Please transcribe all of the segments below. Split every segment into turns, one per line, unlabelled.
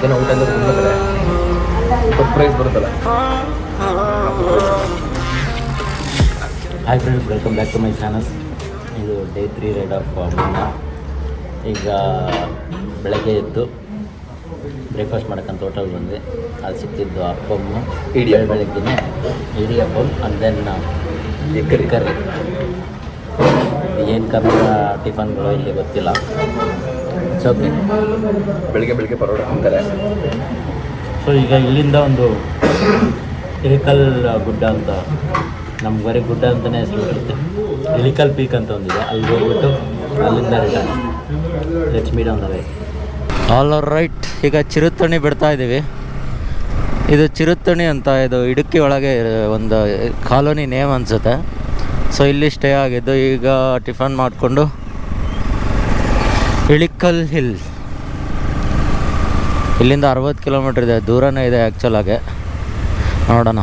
ಮಧ್ಯಾಹ್ನ ಊಟ ಎಲ್ಲ ತುಂಬ ಕಡೆ ಪ್ರೈಸ್ ಬರುತ್ತಲ್ಲ.
Hi friends, welcome back to my channel. ಇದು ಡೇ 3 ರೈಡ್ ಆಫ್ ಮುನ್ನ. ಈಗ ಬೆಳಗ್ಗೆ ಎದ್ದು ಬ್ರೇಕ್ಫಾಸ್ಟ್ ಮಾಡೋಕ್ಕಂತ ಹೋಟೆಲ್ ಬಂದ್ವಿ. ಅಲ್ಲಿ ಸಿಕ್ತಿದ್ದು ಅಪ್ಪಮ್ಮು ಬೆಳಗ್ಗೆನೇ idiyappam and then egg curry. ಏನು ಕರ್ನಾಟಕ ಟಿಫನ್ಗಳು ಇಲ್ಲಿ ಗೊತ್ತಿಲ್ಲ. It's okay.
ಬೆಳಿಗ್ಗೆ ಪರೋಟ ತಿಂತಾರೆ.
ಸೊ ಈಗ ಇಲ್ಲಿಂದ ಒಂದು ಇಳಿಕಲ್ ಗುಡ್ಡ ಅಂತ, ನಮ್ಗೆ ಬರೀ ಗುಡ್ಡ ಅಂತಲೇ ಹೆಸರು ಬರುತ್ತೆ. ಇಳಿಕಲ್ ಪೀಕ್ ಅಂತ ಒಂದಿದೆ, ಅಲ್ಲಿಗೆ ಹೋಗ್ಬಿಟ್ಟು ಅಲ್ಲಿಂದ return. Let's meet on the way. All right, ಈಗ ಚಿರುತಣಿ ಬಿಡ್ತಾ ಇದ್ದೀವಿ. ಇದು ಚಿರುತಣಿ ಅಂತ, ಇದು ಇಡುಕ್ಕಿ ಒಳಗೆ ಒಂದು ಕಾಲೋನಿ ನೇಮ್ ಅನಿಸುತ್ತೆ. ಸೊ ಇಲ್ಲಿ ಸ್ಟೇ ಆಗಿದ್ದು. ಈಗ ಟಿಫನ್ ಮಾಡಿಕೊಂಡು ಇಳಿಕಲ್ ಹಿಲ್, ಇಲ್ಲಿಂದ 60 ಕಿಲೋಮೀಟ್ರ್ ಇದೆ, ದೂರನೇ ಇದೆ ಆ್ಯಕ್ಚುಲಾಗೆ. ನೋಡೋಣ.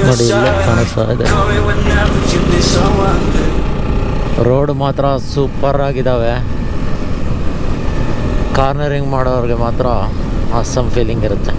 ನೋಡಿ ಇಲ್ಲ ಕಾಣಿಸ್ತಾ ಇದೆ. ರೋಡ್ ಮಾತ್ರ ಸೂಪರ್ ಆಗಿದ್ದಾವೆ. ಕಾರ್ನರಿಂಗ್ ಮಾಡೋರಿಗೆ ಮಾತ್ರ ಆಸಮ್ ಫೀಲಿಂಗ್ ಇರುತ್ತೆ.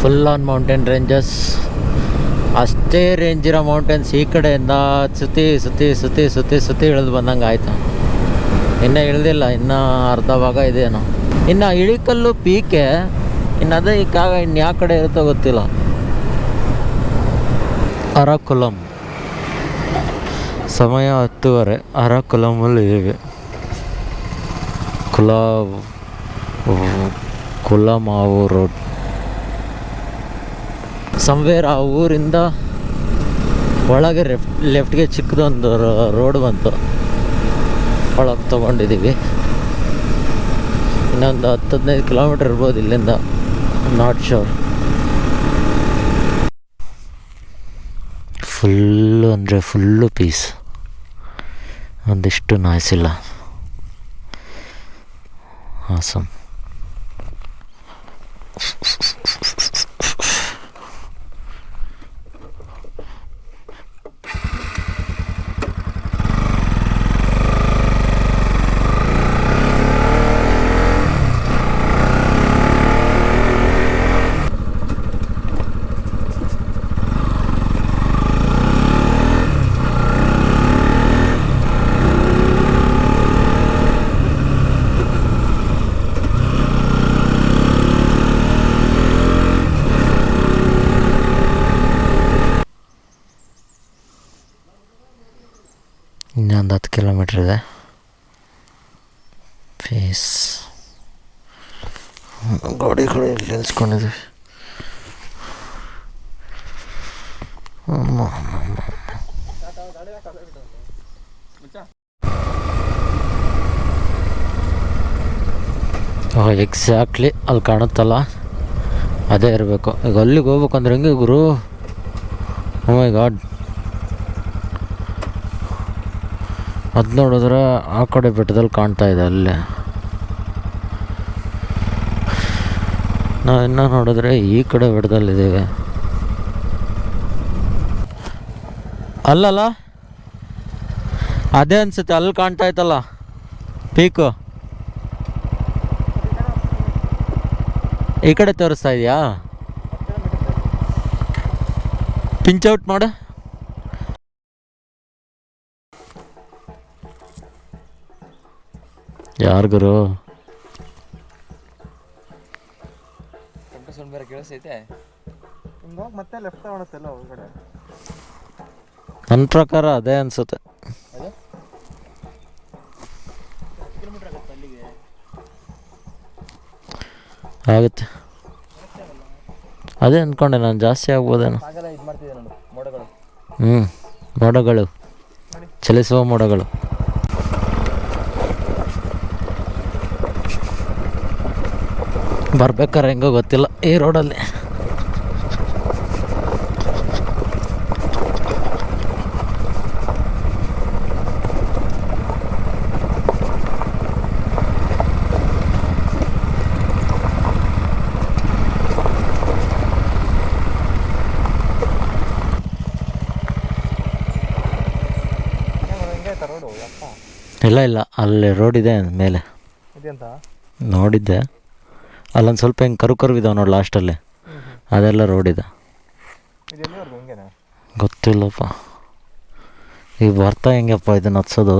Full on mountain ranges. ಅಷ್ಟೇ ರೇಂಜ್ ಇರೋ ಮೌಂಟೇನ್ಸ್ ಈ ಕಡೆಯಿಂದ ಸುತ್ತಿ ಇಳಿದು ಬಂದಂಗೆ ಆಯಿತು. ಇನ್ನೂ ಇಳಿದಿಲ್ಲ, ಇನ್ನೂ ಅರ್ಧ ಭಾಗ ಇದೆಯೇನೋ. ಇನ್ನು ಇಳಿಕಲ್ಲು ಪೀಕೆ, ಇನ್ನು ಅದೇ ಇನ್ನು ಯಾವ ಕಡೆ ಇರುತ್ತೋ ಗೊತ್ತಿಲ್ಲ. ಅರಕುಲಂ, ಸಮಯ 10:30. ಅರಕುಲಮಲ್ಲಿ ಇದ್ದೀವಿ. ಕುಲಮಾವು ರೋಡ್. ಸಂವೇರ್ ಆ ಊರಿಂದ ಒಳಗೆ ಲೆಫ್ಟ್ಗೆ ಚಿಕ್ಕದೊಂದು ರೋಡ್ ಬಂತು, ಒಳಗೆ ತೊಗೊಂಡಿದ್ದೀವಿ. ಇನ್ನೊಂದು 10-15 ಕಿಲೋಮೀಟ್ರ್ ಇರ್ಬೋದು ಇಲ್ಲಿಂದ, ನಾಟ್ ಶೋರ್. ಫುಲ್ಲು ಅಂದರೆ ಫುಲ್ಲು ಪೀಸ್, ಒಂದಿಷ್ಟು ನಾಯ್ಸ್ ಇಲ್ಲ. ಆಸಮ್. ಇನ್ನೊಂದು 10 ಕಿಲೋಮೀಟ್ರ್ ಇದೆ. ಫೇಸ್ ಗಾಡಿಗಳು ಇಲ್ಲಿ ನಿಲ್ಸ್ಕೊಂಡಿದ್ವಿ. ಎಕ್ಸಾಕ್ಟ್ಲಿ ಅಲ್ಲಿ ಕಾಣುತ್ತಲ್ಲ, ಅದೇ ಇರಬೇಕು. ಈಗ ಅಲ್ಲಿಗೆ ಹೋಗ್ಬೇಕಂದ್ರೆ ಹೆಂಗೆ ಗುರು? ಓ ಮೈ ಗಾಡ್, ಅದು ನೋಡಿದ್ರೆ ಆ ಕಡೆ ಬೆಟ್ಟದಲ್ಲಿ ಕಾಣ್ತಾ ಇದೆ. ಅಲ್ಲೇ ನಾವು ಇನ್ನೂ ನೋಡಿದ್ರೆ ಈ ಕಡೆ ಬೆಟ್ಟದಲ್ಲಿದ್ದೀವಿ. ಅಲ್ಲಲ್ಲ, ಅದೇ ಅನಿಸುತ್ತೆ. ಅಲ್ಲಿ ಕಾಣ್ತಾ ಇತ್ತಲ್ಲ ಪೀಕು, ಈ ಕಡೆ ತೋರಿಸ್ತಾ ಇದೆಯಾ? ಪಿಂಚೌಟ್ ಮಾಡು. ಯಾರಿಗರು ನನ್ನ ಪ್ರಕಾರ ಅದೇ ಅನ್ಸುತ್ತೆ. ಆಗುತ್ತೆ. ಅದೇ ಅಂದ್ಕೊಂಡೆ ನಾನು, ಜಾಸ್ತಿ ಆಗ್ಬೋದೇನೋ.
ಆಗಲ್ಲ, ಇದು ಮಾಡ್ತಿದ್ದೆ ನಾನು ಮೋಡಗಳು.
ಮೋಡಗಳು, ಚಲಿಸುವ ಮೋಡಗಳು. ಬರ್ಬೇಕಾರೆ ಹೆಂಗೋ ಗೊತ್ತಿಲ್ಲ ಈ ರೋಡಲ್ಲಿ. ಇಲ್ಲ ಅಲ್ಲಿ ರೋಡ್ ಇದೆ ಮೇಲೆ ನೋಡಿದ್ದೆ. ಅಲ್ಲೊಂದು ಸ್ವಲ್ಪ ಹಿಂಗೆ ಕರುವಿದಾವೆ ನೋಡಿ ಲಾಸ್ಟಲ್ಲಿ, ಅದೆಲ್ಲ ರೋಡ್ ಇದೆ. ಗೊತ್ತಿಲ್ಲಪ್ಪ ಈಗ ಬರ್ತಾ ಹೆಂಗಪ್ಪ ಇದನ್ನು ಹತ್ಸೋದು.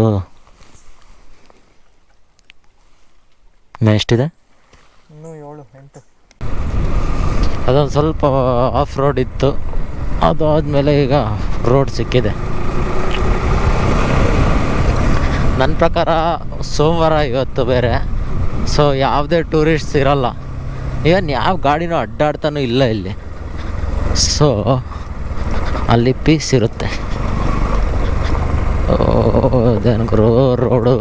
ಎಷ್ಟಿದೆ? ಅದೊಂದು ಸ್ವಲ್ಪ ಆಫ್ ರೋಡ್ ಇತ್ತು, ಅದು ಆದಮೇಲೆ ಈಗ ರೋಡ್ ಸಿಕ್ಕಿದೆ. ನನ್ನ ಪ್ರಕಾರ ಸೋಮವಾರ ಇವತ್ತು ಬೇರೆ, ಸೊ ಯಾವುದೇ ಟೂರಿಸ್ಟ್ಸ್ ಇರಲ್ಲ, ಏನು ಯಾವ ಗಾಡಿನೂ ಅಡ್ಡಾಡ್ತಾನೂ ಇಲ್ಲ ಇಲ್ಲಿ. ಸೊ ಅಲ್ಲಿ ಪೀಸ್ ಇರುತ್ತೆ. ಅದೇನೋ ರೋಡು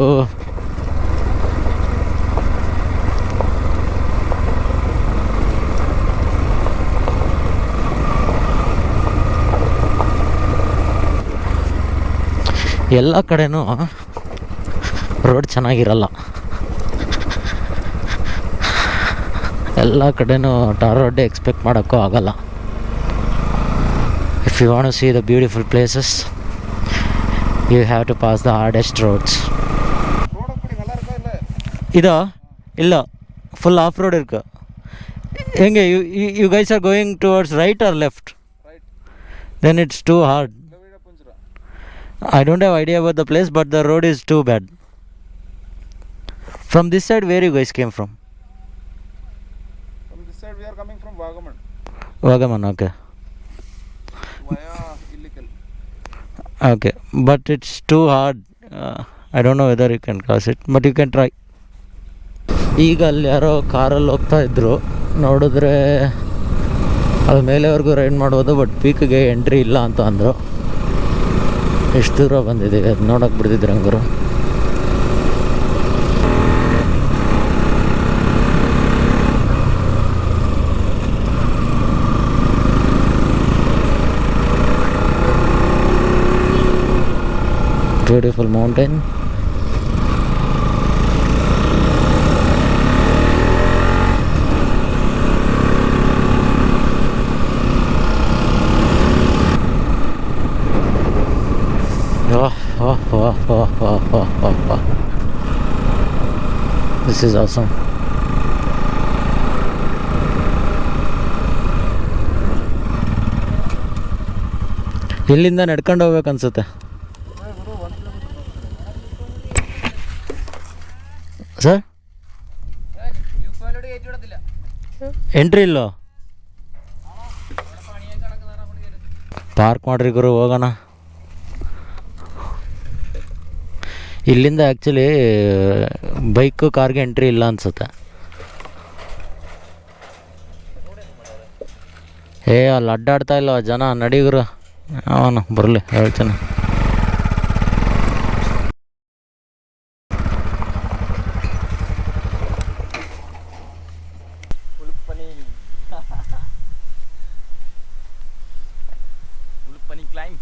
ಎಲ್ಲ ಕಡೆನೂ ರೋಡ್ ಚೆನ್ನಾಗಿರಲ್ಲ, ಎಲ್ಲ ಕಡೆನೂ ಟಾರ್ ರೋಡ್ ಎಕ್ಸ್ಪೆಕ್ಟ್ ಮಾಡೋಕ್ಕೂ ಆಗಲ್ಲ. If you want to see the beautiful places you have to pass the hardest roads. ಇದಾ ಇಲ್ಲ, ಫುಲ್ ಆಫ್ ರೋಡ್ ಇருக்கு. ಹೆಂಗೆ you guys are going towards right or left? Then it's too hard. I don't have idea about the place, but the road is too bad. From this side, where you guys came from?
From this side, we are coming from Vagaman.
Vagaman, okay.
Via illegal.
Okay, but it's too hard. I don't know whether you can cross it, but you can try. ಈಗ ಅಲ್ಲಿ ಯಾರೋ ಕಾರಲ್ಲಿ ಹೋಗ್ತಾ ಇದ್ರು, ನೋಡಿದ್ರೆ ಅದು ಮೇಲೆವರೆಗೂ ride ಮಾಡ್ಬೋದು, ಬಟ್ ಪೀಕ್ಗೆ ಎಂಟ್ರಿ ಇಲ್ಲ ಅಂತ ಅಂದರು. ಎಷ್ಟು ದೂರ ಬಂದಿದ್ದೀವಿ ಅದು ನೋಡೋಕೆ ಬಿಡ್ತಿದ್ರು ಹಂಗರು. Beautiful mountain. This is awesome. ಇಲ್ಲಿಂದ ನಡ್ಕೊಂಡು ಹೋಗ್ಬೇಕು ಅನ್ಸುತ್ತೆ ಸರ್. ಎಂಟ್ರಿ ಇಲ್ಲ, ಪಾರ್ಕ್ ಮಾಡ್ರಿ ಗುರು, ಹೋಗೋಣ. ಇಲ್ಲಿಂದ ಆ್ಯಕ್ಚುಲಿ ಬೈಕು ಕಾರ್ಗೆ ಎಂಟ್ರಿ ಇಲ್ಲ ಅನ್ಸುತ್ತೆ. ಅಲ್ಲಿ ಅಡ್ಡಾಡ್ತಾ ಇಲ್ಲ ಜನ, ನಡಿಗರು ಅವನು ಬರಲಿ ಹೇಳ್ತಾನೆ.
Ulpani climb.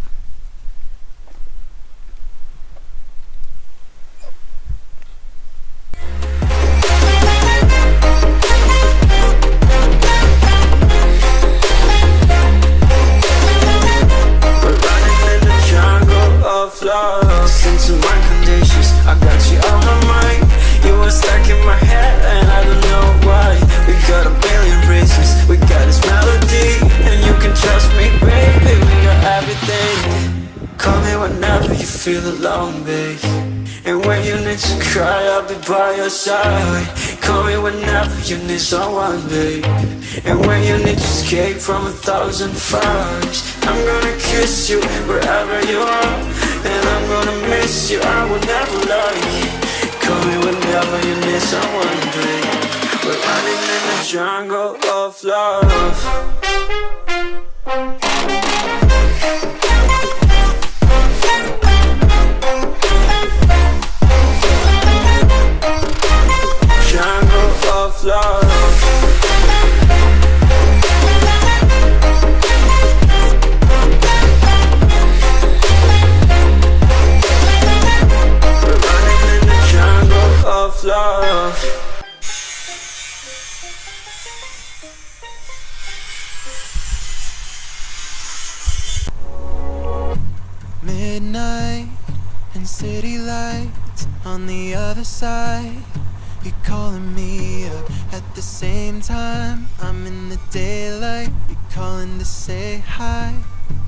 Listen to my conditions, I got you on my mind. You were stuck in my head and I don't know why. We got a billion reasons, we got this melody, and you can trust me, baby, we got everything. Call me whenever you feel alone, babe, and when you need to cry, I'll be by your side. Call me whenever you need someone, babe, and when you need to escape from 1,000 fires. I'm gonna kiss you wherever you are, and I'm gonna miss you, I will never lie. Call me whenever you need someone, babe. We're running in the jungle of love. midnight and city lights on the other side. You're calling me up at the same time. I'm in the daylight. You're calling to say hi,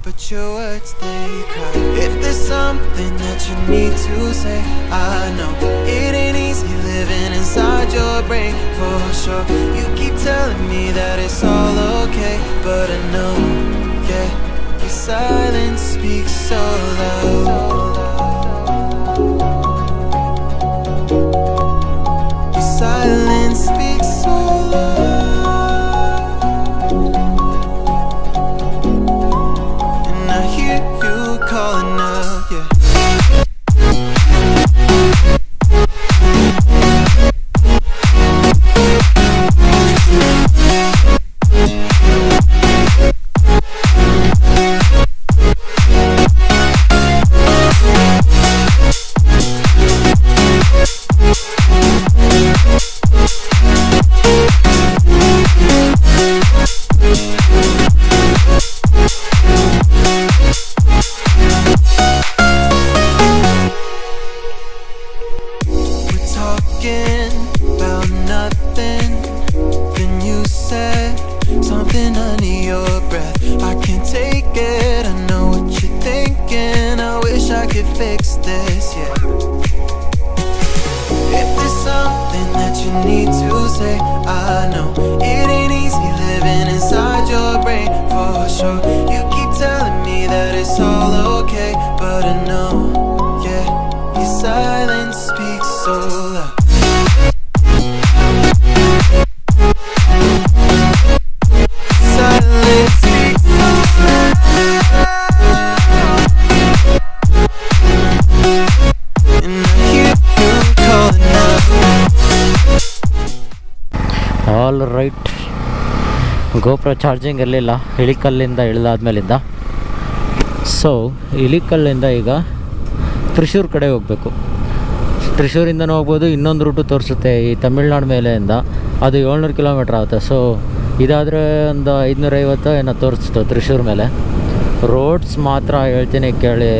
but your words they cry. If there's something that you need to say, I know it ain't easy living inside your brain for sure. You keep telling me that it's all okay, but I know, yeah, your silence speaks so loud. Your silence speaks so loud, and I hear you calling out, yeah.
All right, GoPro charging ಇರಲಿಲ್ಲ ಇಳಿಕಲ್ಲಿಂದ ಇಳಿದಾದ್ಮೇಲಿಂದ. So ಇಳಿಕಲ್ಲಿಂದ ಈಗ ತ್ರಿಶೂರ್ ಕಡೆ ಹೋಗಬೇಕು. ತ್ರಿಶೂರಿಂದನೂ ಹೋಗ್ಬೋದು, ಇನ್ನೊಂದು route ತೋರಿಸುತ್ತೆ ಈ ತಮಿಳ್ನಾಡು ಮೇಲೆಯಿಂದ, ಅದು 700 kilometre ಆಗುತ್ತೆ. ಸೊ ಇದಾದರೆ ಒಂದು 550 ಏನೋ ತೋರಿಸ್ತು ತ್ರಿಶೂರ್ ಮೇಲೆ. ರೋಡ್ಸ್ ಮಾತ್ರ ಹೇಳ್ತೀನಿ ಕೇಳಿ,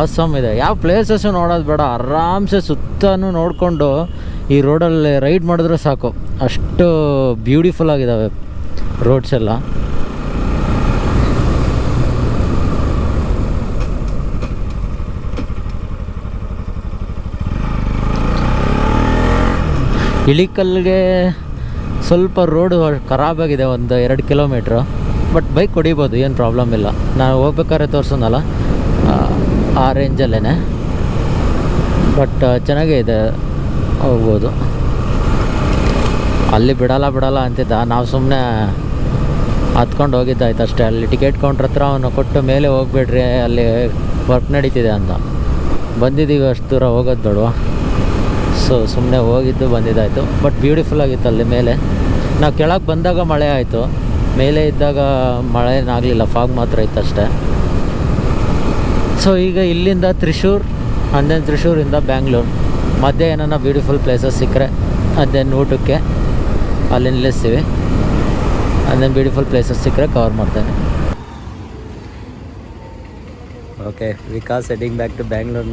ಆಸಮ್ ಇದೆ. ಯಾವ ಪ್ಲೇಸಸ್ಸು ನೋಡೋದು ಬೇಡ, ಆರಾಮ್ಸೆ ಸುತ್ತನೂ ನೋಡಿಕೊಂಡು ಈ ರೋಡಲ್ಲಿ ರೈಡ್ ಮಾಡಿದ್ರೆ ಸಾಕು, ಅಷ್ಟು ಬ್ಯೂಟಿಫುಲ್ ಆಗಿದ್ದಾವೆ ರೋಡ್ಸ್ ಎಲ್ಲ. ಇಳಿಕಲ್ಗೆ ಸ್ವಲ್ಪ ರೋಡು ಖರಾಬಾಗಿದೆ, ಒಂದು 2 ಕಿಲೋಮೀಟ್ರು. ಬಟ್ ಬೈಕ್ ಹೊಡಿಬೋದು, ಏನು ಪ್ರಾಬ್ಲಮ್ ಇಲ್ಲ. ನಾನು ಹೋಗ್ಬೇಕಾದ್ರೆ ತೋರಿಸೋನಲ್ಲ ಆ ರೇಂಜಲ್ಲೇ. ಬಟ್ ಚೆನ್ನಾಗೇ ಇದೆ, ಹೋಗ್ಬೋದು. ಅಲ್ಲಿ ಬಿಡಲ್ಲ ಅಂತಿದ್ದ, ನಾವು ಸುಮ್ಮನೆ ಹತ್ಕೊಂಡು ಹೋಗಿದ್ದಾಯ್ತು ಅಷ್ಟೇ. ಅಲ್ಲಿ ಟಿಕೆಟ್ ಕೌಂಟ್ರ್ ಹತ್ರ ಅವನು ಕೊಟ್ಟು ಮೇಲೆ ಹೋಗ್ಬೇಡ್ರಿ ಅಲ್ಲಿ ವರ್ಕ್ ನಡೀತಿದೆ ಅಂತ. ಬಂದಿದ್ದೀವಿ, ಅಷ್ಟು ದೂರ ಹೋಗೋದು ಬೇಡವಾ. ಸೊ ಸುಮ್ಮನೆ ಹೋಗಿದ್ದು ಬಂದಿದ್ದಾಯಿತು. ಬಟ್ ಬ್ಯೂಟಿಫುಲ್ ಆಗಿತ್ತು ಅಲ್ಲಿ ಮೇಲೆ. ನಾವು ಕೆಳಗೆ ಬಂದಾಗ ಮಳೆ ಆಯಿತು, ಮೇಲೆ ಇದ್ದಾಗ ಮಳೆ ಏನಾಗಲಿಲ್ಲ, ಫಾಗ್ ಮಾತ್ರ ಇತ್ತು ಅಷ್ಟೇ. ಸೊ ಈಗ ಇಲ್ಲಿಂದ ತ್ರಿಶೂರ್, ಅಂದೆನ್ ತ್ರಿಶೂರಿಂದ ಬ್ಯಾಂಗ್ಳೂರು ಮಧ್ಯೆ ಏನಾರ ಬ್ಯೂಟಿಫುಲ್ ಪ್ಲೇಸಸ್ ಸಿಕ್ಕರೆ ಅಂದೆನ್ ಊಟಕ್ಕೆ ಅಲ್ಲಿ ನಿಲ್ಲಿಸ್ತೀವಿ. ಅಂದೆನ್ ಬ್ಯೂಟಿಫುಲ್ ಪ್ಲೇಸಸ್ ಸಿಕ್ಕರೆ ಕವರ್ ಮಾಡ್ತೇನೆ. Okay, Vikas heading back to Bangalore.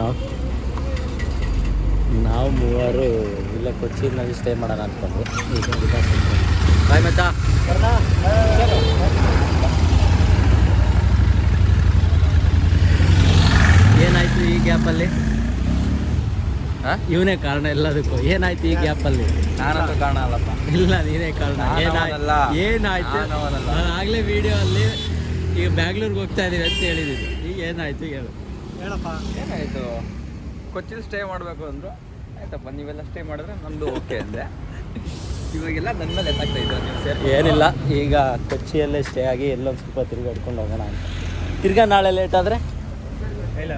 ನಾವು ಮೂವರು ಇಲ್ಲ ಕೊಚ್ಚಿನಲ್ಲಿ ಸ್ಟೇ ಮಾಡೋಣ ಅಂದ್ಕೊಂಡು ಈಗ ವಿಕಾಸ್ ಬಾಯ್ ಮಚ್ಚ. ಏನಾಯಿತು ಈ ಗ್ಯಾಪಲ್ಲಿ? ಇವನೇ ಕಾರಣ ಎಲ್ಲದಕ್ಕೂ. ಏನಾಯ್ತು ಈ ಗ್ಯಾಪಲ್ಲಿ?
ನಾನಂತೂ ಕಾರಣ ಅಲ್ಲಪ್ಪ.
ಇಲ್ಲ, ನೀನೇ ಕಾರಣ. ಏನಾಯ್ತು? ನಾನು ಆಗಲೇ ವಿಡಿಯೋ ಅಲ್ಲಿ ಈಗ ಬ್ಯಾಂಗ್ಳೂರ್ಗೆ ಹೋಗ್ತಾ ಇದ್ದೀವಿ ಅಂತ ಹೇಳಿದ್ದೀನಿ. ಈಗ ಏನಾಯ್ತು ಹೇಳಪ್ಪ.
ಏನಾಯಿತು? ಕೊಚ್ಚಿಲಿ ಸ್ಟೇ ಮಾಡಬೇಕು ಅಂದರು. ಆಯ್ತಪ್ಪ, ನೀವೆಲ್ಲ ಸ್ಟೇ ಮಾಡಿದ್ರೆ ನಮ್ಮದು ಓಕೆ ಅಂದೆ. ಇವಾಗೆಲ್ಲ ನನ್ನ ಮೇಲೆ ಎತ್ತಾಗ್ತಾ ಇದ್ದಾರೆ ನೀವು ಸೇರಿ.
ಏನಿಲ್ಲ, ಈಗ ಕೊಚ್ಚಿಯಲ್ಲೇ ಸ್ಟೇ ಆಗಿ ಎಲ್ಲೊಂದು ಸ್ವಲ್ಪ ತಿರುಗಾಡ್ಕೊಂಡು ಹೋಗೋಣ ಅಂತ. ತಿರ್ಗಾ ನಾಳೆ ಲೇಟ್ ಆದರೆ?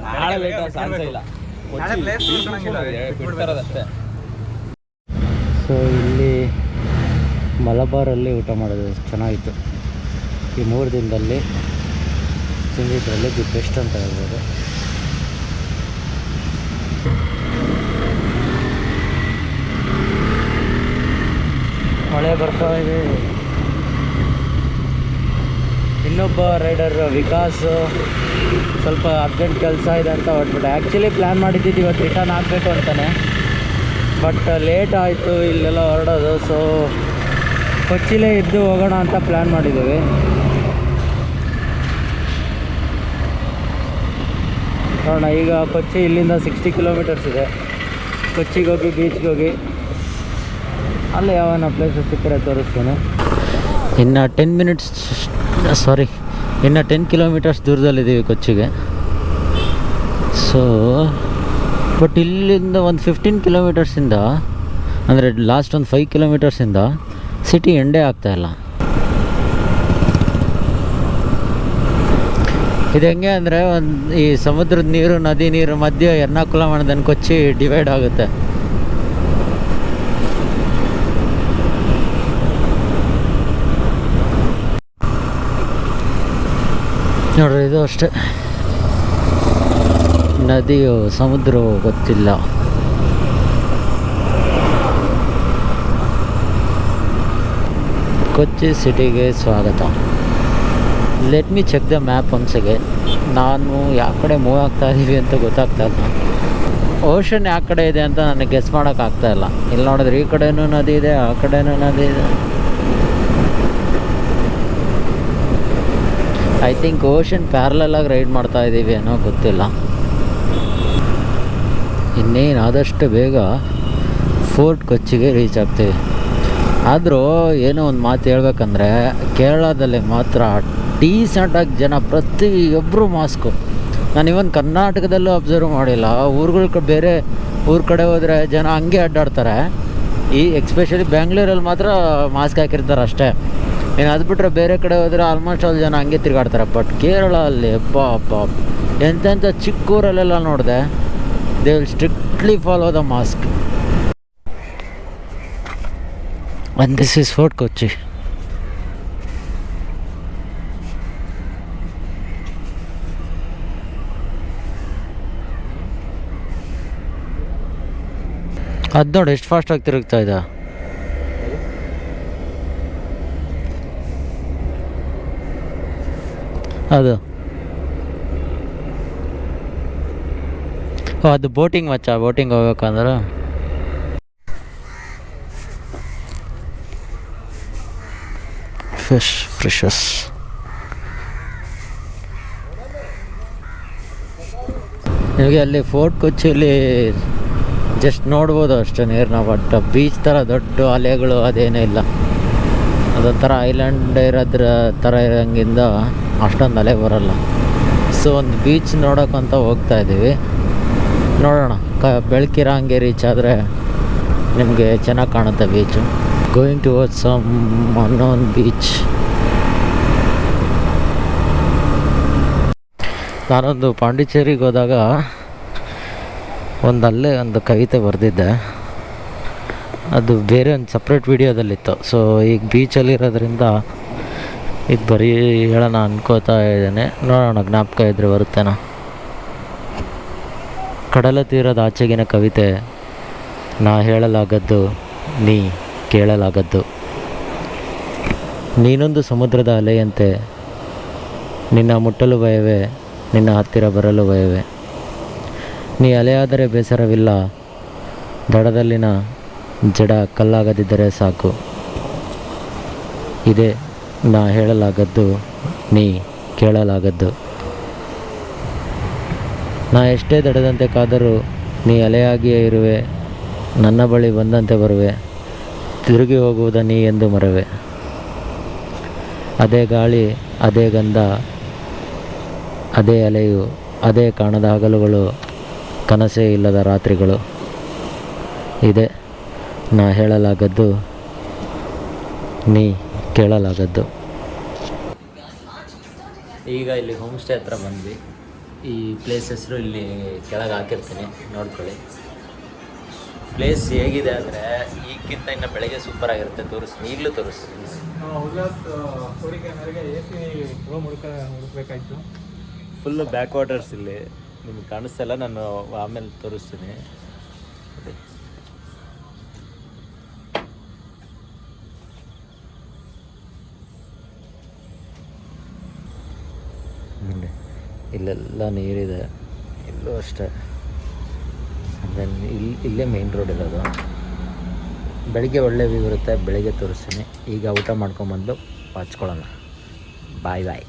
ನಾಳೆ ಲೇಟ್ ಚಾನ್ಸೇ ಇಲ್ಲ. ಬಿಡ್ತಾರದಷ್ಟೇ.
ಸೊ ಇಲ್ಲಿ ಮಲಬಾರಲ್ಲಿ ಊಟ ಮಾಡೋದು ಚೆನ್ನಾಗಿತ್ತು. ಈ 3 ದಿನದಲ್ಲಿ ತಿಂದಿದ್ರಲ್ಲಿ ದಿ ಬೆಸ್ಟ್ ಅಂತ ಹೇಳ್ಬೋದು. ಮಳೆ ಬರ್ತಾ ಇದೆ. ಇನ್ನೊಬ್ಬ ರೈಡರ್ ವಿಕಾಸ್ ಸ್ವಲ್ಪ ಅರ್ಜೆಂಟ್ ಕೆಲಸ ಇದೆ ಅಂತ ಹೊರಟ್ಬಿಟ್ಟೆ. ಆ್ಯಕ್ಚುಲಿ ಪ್ಲ್ಯಾನ್ ಮಾಡಿದ್ದಿದ್ದು ಇವತ್ತು ರಿಟರ್ನ್ ಆಗಬೇಕು ಅಂತಾನೆ, ಬಟ್ ಲೇಟ್ ಆಯಿತು ಇಲ್ಲೆಲ್ಲ ಹೊರಡೋದು. ಸೊ ಕೊಚ್ಚಿಲೇ ಇದ್ದು ಹೋಗೋಣ ಅಂತ ಪ್ಲ್ಯಾನ್ ಮಾಡಿದ್ದೀವಿ. ನೋಡೋಣ. ಈಗ ಕೊಚ್ಚಿ ಇಲ್ಲಿಂದ 60 ಕಿಲೋಮೀಟರ್ಸ್ ಇದೆ. ಕೊಚ್ಚಿಗೆ ಹೋಗಿ ಬೀಚ್ಗೆ ಹೋಗಿ ಅಲ್ಲೇ ಯಾವನ ಪ್ಲೇಸಸ್ ಸಿಕ್ಕರೆ ತೋರಿಸ್ತಾನೆ. ಇನ್ನು 10 ಕಿಲೋಮೀಟರ್ಸ್ ದೂರದಲ್ಲಿದ್ದೀವಿ ಕೊಚ್ಚಿಗೆ. ಸೊ ಬಟ್ ಇಲ್ಲಿಂದ ಒಂದು 15 ಕಿಲೋಮೀಟರ್ಸಿಂದ ಅಂದರೆ ಲಾಸ್ಟ್ ಒಂದು 5 ಕಿಲೋಮೀಟರ್ಸಿಂದ ಸಿಟಿ ಎಂಡೇ ಆಗ್ತಾಯಿಲ್ಲ. ಇದು ಹೆಂಗೆ ಅಂದರೆ ಈ ಸಮುದ್ರದ ನೀರು ನದಿ ನೀರು ಮಧ್ಯೆ ಎರ್ನಾಕುಲಂ ಅನ್ನೋದನ್ನು ಕೊಚ್ಚಿ ಡಿವೈಡ್ ಆಗುತ್ತೆ. ನೋಡ್ರಿ ಇದು ಅಷ್ಟೇ, ನದಿಯೋ ಸಮುದ್ರವೋ ಗೊತ್ತಿಲ್ಲ. ಕೊಚ್ಚಿ ಸಿಟಿಗೆ ಸ್ವಾಗತ. Let me check the map ಒನ್ಸಿಗೆ. ನಾನು ಯಾವ ಕಡೆ ಮೂವ್ ಆಗ್ತಾ ಇದ್ದೀವಿ ಅಂತ ಗೊತ್ತಾಗ್ತಾ ಇಲ್ಲ. ಓಷನ್ ಯಾವ ಕಡೆ ಇದೆ ಅಂತ ನನಗೆ ಗೆಸ್ ಮಾಡೋಕ್ಕಾಗ್ತಾಯಿಲ್ಲ. ಇಲ್ಲಿ ನೋಡಿದ್ರೆ ಈ ಕಡೆನೂ ನದಿ ಇದೆ, ಆ ಕಡೆನೂ ನದಿ ಇದೆ. ಐ ಥಿಂಕ್ ಓಷನ್ ಪ್ಯಾರಲಲ್ಲಾಗಿ ರೈಡ್ ಮಾಡ್ತಾ ಇದ್ದೀವಿ ಅನ್ನೋ ಗೊತ್ತಿಲ್ಲ. ಇನ್ನೇನು ಆದಷ್ಟು ಬೇಗ ಫೋರ್ಟ್ ಕೊಚ್ಚಿಗೆ ರೀಚ್ ಆಗ್ತೀವಿ. ಆದರೂ ಏನೋ ಒಂದು ಮಾತು ಹೇಳ್ಬೇಕಂದ್ರೆ ಕೇರಳದಲ್ಲಿ ಮಾತ್ರ ಡೀಸೆಂಟಾಗಿ ಜನ ಪ್ರತಿಯೊಬ್ಬರು ಮಾಸ್ಕು. ನಾನು ಇವನ್ ಕರ್ನಾಟಕದಲ್ಲೂ ಅಬ್ಸರ್ವ್ ಮಾಡಿಲ್ಲ. ಬೇರೆ ಊರ ಕಡೆ ಹೋದರೆ ಜನ ಹಂಗೆ ಅಡ್ಡಾಡ್ತಾರೆ. ಎಕ್ಸ್ಪೆಷಲಿ ಬೆಂಗಳೂರಲ್ಲಿ ಮಾತ್ರ ಮಾಸ್ಕ್ ಹಾಕಿರ್ತಾರೆ ಅಷ್ಟೇ. ಇನ್ನು ಅದು ಬಿಟ್ಟರೆ ಬೇರೆ ಕಡೆ ಹೋದರೆ ಆಲ್ಮೋಸ್ಟ್ ಆಲ್ ಜನ ಹಂಗೆ ತಿರುಗಾಡ್ತಾರೆ. ಬಟ್ ಕೇರಳ ಅಲ್ಲಿ ಅಬ್ಬಾ ಎಂತೆಂಥ ಚಿಕ್ಕೂರಲ್ಲೆಲ್ಲ ನೋಡಿದೆ, they will strictly follow the mask. And this is Fort Kochi. ಅದು ನೋಡಿ ಎಷ್ಟು ಫಾಸ್ಟಾಗಿ ತಿರುಗ್ತಾ ಇದೆ. ಅದು ಬೋಟಿಂಗ್ ಮಚ್ಚ. ಬೋಟಿಂಗ್ ಹೋಗ್ಬೇಕಂದ್ರೆ ಫ್ರೆಶಸ್. ನಿಮಗೆ ಅಲ್ಲಿ ಫೋರ್ಟ್ ಕೊಚ್ಚಿಯಲ್ಲಿ ಜಸ್ಟ್ ನೋಡ್ಬೋದು ಅಷ್ಟೇ ನೀರನ್ನ. ಬಟ್ ಬೀಚ್ ಥರ ದೊಡ್ಡ ಅಲೆಗಳು ಅದೇನೇ ಇಲ್ಲ. ಅದೊಂಥರ ಐಲ್ಯಾಂಡ್ ಇರೋದ್ರ ಥರ ಇರೋಂಗಿಂದ ಅಷ್ಟೊಂದು ಅಲೆ ಬರೋಲ್ಲ. ಸೊ ಒಂದು ಬೀಚ್ ನೋಡೋಕ್ಕಂತ ಹೋಗ್ತಾ ಇದ್ದೀವಿ. ನೋಡೋಣ, ಬೆಳಕಿರೋ ಹಂಗೆ ರೀಚ್ ಆದರೆ ನಿಮಗೆ ಚೆನ್ನಾಗಿ ಕಾಣುತ್ತೆ beach. Going towards some unknown beach. ನಾನೊಂದು ಪಾಂಡಿಚೇರಿಗೆ ಹೋದಾಗ ಅಲ್ಲೇ ಒಂದು ಕವಿತೆ ಬರೆದಿದ್ದೆ. ಅದು ಬೇರೆ ಒಂದು ಸಪ್ರೇಟ್ ವಿಡಿಯೋದಲ್ಲಿತ್ತು. ಸೊ ಈಗ ಬೀಚಲ್ಲಿರೋದ್ರಿಂದ ಇದು ಬರೀ ಹೇಳೋಣ ಅನ್ಕೋತಾ ಇದ್ದೇನೆ. ನೋಡೋಣ, ಜ್ಞಾಪಕ ಇದ್ರೆ ಬರುತ್ತೇನೋ. ಕಡಲ ತೀರದ ಆಚೆಗಿನ ಕವಿತೆ, ನಾ ಹೇಳಲಾಗದ್ದು ನೀ ಕೇಳಲಾಗದ್ದು. ನೀನೊಂದು ಸಮುದ್ರದ ಅಲೆಯಂತೆ, ನಿನ್ನ ಮುಟ್ಟಲು ಭಯವೇ, ನಿನ್ನ ಹತ್ತಿರ ಬರಲು ಭಯವೇ. ನೀ ಅಲೆಯಾದರೆ ಬೇಸರವಿಲ್ಲ, ದಡದಲ್ಲಿನ ಜಡ ಕಲ್ಲಾಗದಿದ್ದರೆ ಸಾಕು. ಇದೇ ನಾ ಹೇಳಲಾಗದ್ದು ನೀ ಕೇಳಲಾಗದ್ದು. ನಾ ಎಷ್ಟೇ ದಡದಂತೆ ಕಾದರೂ ನೀ ಅಲೆಯಾಗಿಯೇ ಇರುವೆ, ನನ್ನ ಬಳಿ ಬಂದಂತೆ ಬರುವೆ, ತಿರುಗಿ ಹೋಗುವುದ ನೀ ಎಂದು ಮರವೆ. ಅದೇ ಗಾಳಿ, ಅದೇ ಗಂಧ, ಅದೇ ಅಲೆಯು, ಅದೇ ಕಾಣದ ಹಗಲುಗಳು, ಕನಸೇ ಇಲ್ಲದ ರಾತ್ರಿಗಳು. ಇದೆ ನಾ ಹೇಳಲಾಗದ್ದು ನೀ ಕೇಳಲಾಗದ್ದು. ಈಗ ಇಲ್ಲಿ ಹೋಮ್ ಸ್ಟೇ ಹತ್ರ ಬಂದ್ವಿ. ಈ ಪ್ಲೇಸ್ ಹೆಸರು ಇಲ್ಲಿ ಕೆಳಗೆ ಹಾಕಿರ್ತೀನಿ, ನೋಡ್ಕೊಳ್ಳಿ. ಪ್ಲೇಸ್ ಹೇಗಿದೆ ಅಂದರೆ ಈಗಿಂತ ಇನ್ನು ಬೆಳಗ್ಗೆ ಸೂಪರಾಗಿರುತ್ತೆ. ತೋರಿಸ್ತೀನಿ, ಈಗಲೂ ತೋರಿಸ್ತೀನಿ.
ಹುಡುಕ್ಬೇಕಾಯ್ತು.
ಫುಲ್ಲು ಬ್ಯಾಕ್ ವಾಟರ್ಸ್ ಇಲ್ಲಿ ನಿಮ್ಗೆ ಕಾಣಿಸ್ತಲ್ಲ, ನಾನು ಆಮೇಲೆ ತೋರಿಸ್ತೀನಿ. ಇಲ್ಲೆಲ್ಲ ನೀರಿದೆ, ಇಲ್ಲೂ ಅಷ್ಟೇ. ದೆನ್ ಇಲ್ಲೇ ಮೇನ್ ರೋಡ್ ಇರೋದು. ಬೆಳಿಗ್ಗೆ ಒಳ್ಳೆ ವ್ಯೂ ಇರುತ್ತೆ, ಬೆಳಿಗ್ಗೆ ತೋರಿಸ್ತೀನಿ. ಈಗ ಊಟ ಮಾಡ್ಕೊಂಬಂದು ಹಚ್ಕೊಳ್ಳೋಣ. ಬಾಯ್ ಬಾಯ್.